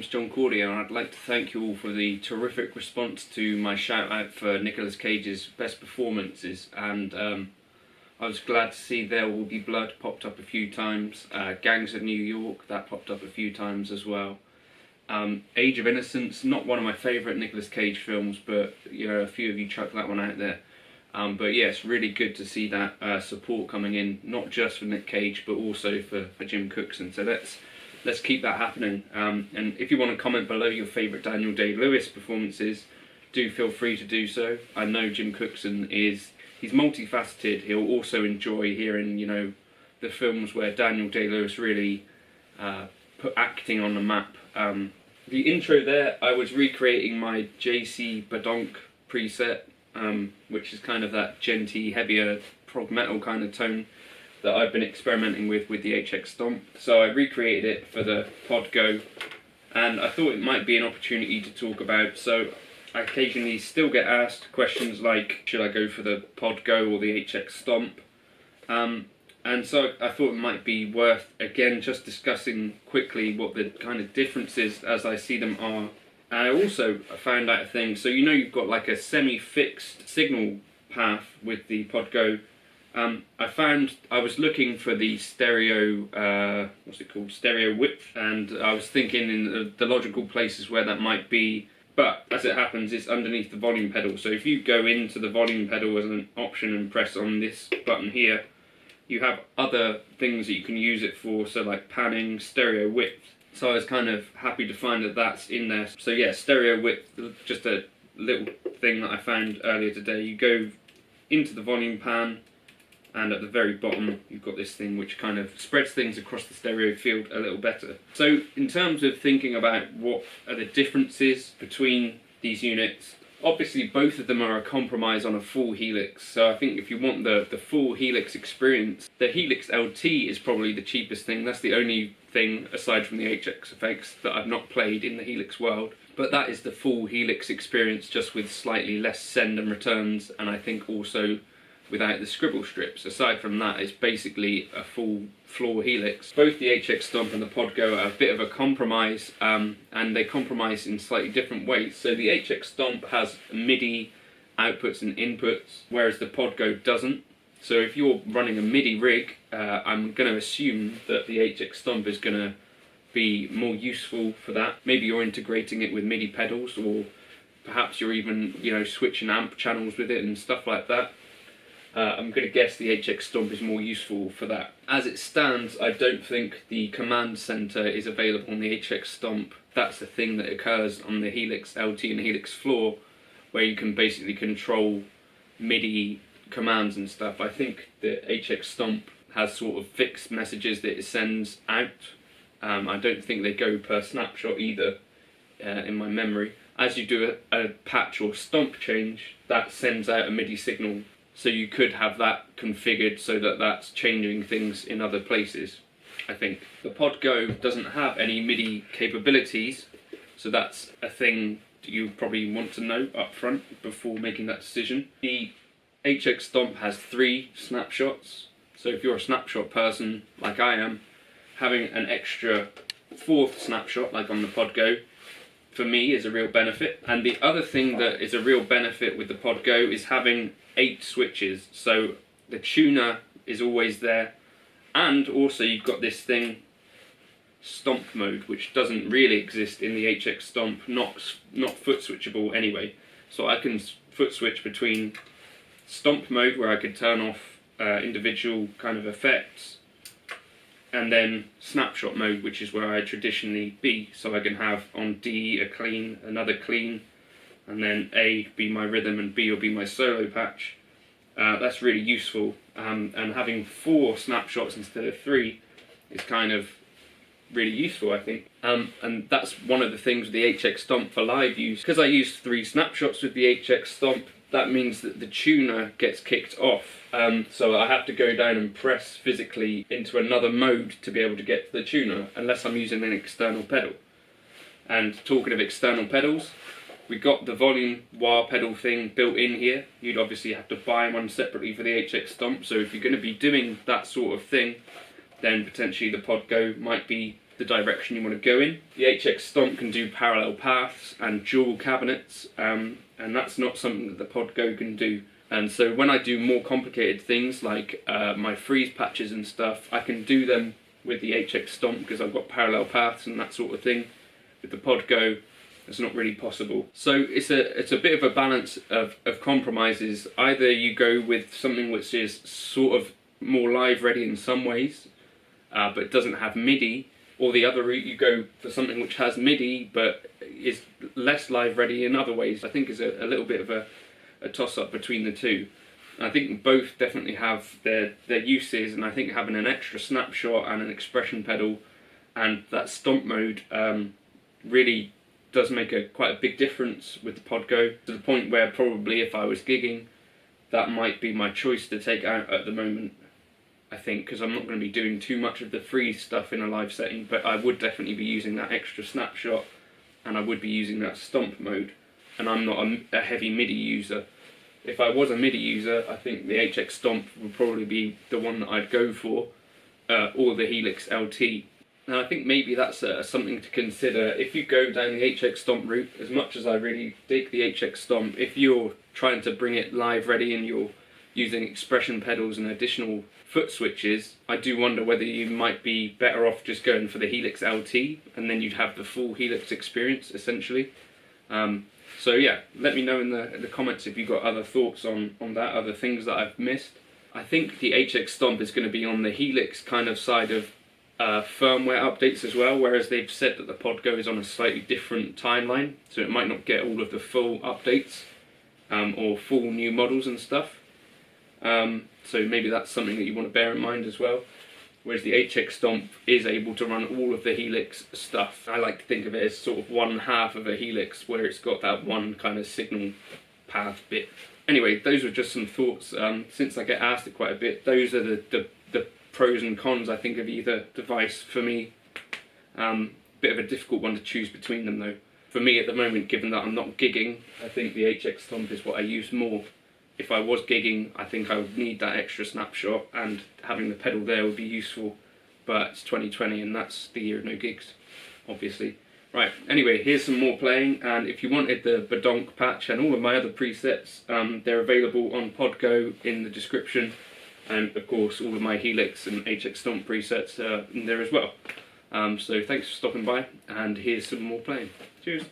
name's John Cordy, and I'd like to thank you all for the terrific response to my shout out for Nicolas Cage's best performances. And I was glad to see There Will Be Blood popped up a few times. Gangs of New York, that popped up a few times as well. Age of Innocence, not one of my favourite Nicolas Cage films, but you know, a few of you chucked that one out there. But yeah, it's really good to see that support coming in, not just for Nick Cage, but also for Jim Cookson. So let's keep that happening. And if you want to comment below your favourite Daniel Day-Lewis performances, do feel free to do so. I know Jim Cookson he's multifaceted. He'll also enjoy hearing, you know, the films where Daniel Day-Lewis really put acting on the map. The intro there, I was recreating my JC Badonk preset, which is kind of that genty, heavier prog metal kind of tone that I've been experimenting with the HX Stomp. So I recreated it for the Pod Go, and I thought it might be an opportunity to talk about. So I occasionally still get asked questions like, should I go for the Pod Go or the HX Stomp? And so I thought it might be worth, again, just discussing quickly what the kind of differences as I see them are. And I also found out a thing, so you know you've got like a semi-fixed signal path with the Pod Go. I was looking for the stereo, stereo width, and I was thinking in the logical places where that might be, but as it happens, it's underneath the volume pedal. So if you go into the volume pedal as an option and press on this button here, you have other things that you can use it for, so like panning, stereo width. So I was kind of happy to find that that's in there. So yeah, stereo width, just a little thing that I found earlier today. You go into the volume pan, and at the very bottom you've got this thing which kind of spreads things across the stereo field a little better. So in terms of thinking about what are the differences between these units, obviously both of them are a compromise on a full Helix. So I think if you want the full Helix experience, the Helix LT is probably the cheapest thing. That's the only thing aside from the HX effects that I've not played in the Helix world. But that is the full Helix experience, just with slightly less send and returns, and I think also without the scribble strips. Aside from that, it's basically a full floor Helix. Both the HX Stomp and the Pod Go are a bit of a compromise, and they compromise in slightly different ways. So the HX Stomp has MIDI outputs and inputs, whereas the Pod Go doesn't. So if you're running a MIDI rig, I'm going to assume that the HX Stomp is going to be more useful for that. Maybe you're integrating it with MIDI pedals, or perhaps you're even, you know, switching amp channels with it and stuff like that. I'm going to guess the HX Stomp is more useful for that. As it stands, I don't think the command center is available on the HX Stomp. That's the thing that occurs on the Helix LT and the Helix Floor, where you can basically control MIDI commands and stuff. I think the HX Stomp has sort of fixed messages that it sends out. I don't think they go per snapshot either, in my memory. As you do a patch or stomp change, that sends out a MIDI signal. So you could have that configured so that that's changing things in other places, I think. The Pod Go doesn't have any MIDI capabilities, so that's a thing you probably want to know up front before making that decision. The HX Stomp has 3 snapshots, so if you're a snapshot person like I am, having an extra 4th snapshot like on the Pod Go for me is a real benefit. And the other thing that is a real benefit with the Pod Go is having 8 switches, so the tuner is always there, and also you've got this thing, Stomp Mode, which doesn't really exist in the HX Stomp, not foot switchable anyway. So I can foot switch between Stomp Mode, where I could turn off individual kind of effects, and then Snapshot Mode, which is where I traditionally be. So I can have on D a clean, another clean, and then A be my rhythm and B will be my solo patch. That's really useful, and having 4 snapshots instead of 3 is kind of really useful, I think. And that's one of the things with the HX Stomp for live use. Because I use 3 snapshots with the HX Stomp, that means that the tuner gets kicked off. So I have to go down and press physically into another mode to be able to get to the tuner, unless I'm using an external pedal. And talking of external pedals, we got the volume wah pedal thing built in here. You'd obviously have to buy one separately for the HX Stomp, so if you're going to be doing that sort of thing, then potentially the Pod Go might be the direction you want to go in. The HX Stomp can do parallel paths and dual cabinets, and that's not something that the Podgo can do. And so when I do more complicated things like my freeze patches and stuff, I can do them with the HX Stomp because I've got parallel paths and that sort of thing. With the Podgo, it's not really possible. So it's a bit of a balance of compromises. Either you go with something which is sort of more live ready in some ways, but doesn't have MIDI, or the other route you go for something which has MIDI but is less live ready in other ways. I think is a little bit of a toss up between the two. And I think both definitely have their uses, and I think having an extra snapshot and an expression pedal and that stomp mode really does make quite a big difference with the Podgo, to the point where probably if I was gigging, that might be my choice to take out at the moment, I think, because I'm not going to be doing too much of the freeze stuff in a live setting, but I would definitely be using that extra snapshot, and I would be using that stomp mode, and I'm not a heavy MIDI user. If I was a MIDI user, I think the HX Stomp would probably be the one that I'd go for, or the Helix LT. Now I think maybe that's something to consider if you go down the HX Stomp route. As much as I really dig the HX Stomp, if you're trying to bring it live ready and you're using expression pedals and additional foot switches, I do wonder whether you might be better off just going for the Helix LT, and then you'd have the full Helix experience essentially. So yeah, let me know in the comments if you've got other thoughts on that, other things that I've missed. I think the HX Stomp is going to be on the Helix kind of side of firmware updates as well, whereas they've said that the Podgo is on a slightly different timeline, so it might not get all of the full updates or full new models and stuff. So maybe that's something that you want to bear in mind as well. Whereas the HX Stomp is able to run all of the Helix stuff. I like to think of it as sort of one half of a Helix, where it's got that one kind of signal path bit. Anyway, those are just some thoughts. Since I get asked it quite a bit, those are the pros and cons, I think, of either device for me. Bit of a difficult one to choose between them though. For me at the moment, given that I'm not gigging, I think the HX Stomp is what I use more. If I was gigging, I think I would need that extra snapshot, and having the pedal there would be useful, but it's 2020 and that's the year of no gigs, obviously. Right, anyway, here's some more playing, and if you wanted the Badonk patch and all of my other presets, they're available on Podgo in the description, and of course all of my Helix and HX Stomp presets are in there as well. So thanks for stopping by, and here's some more playing. Cheers!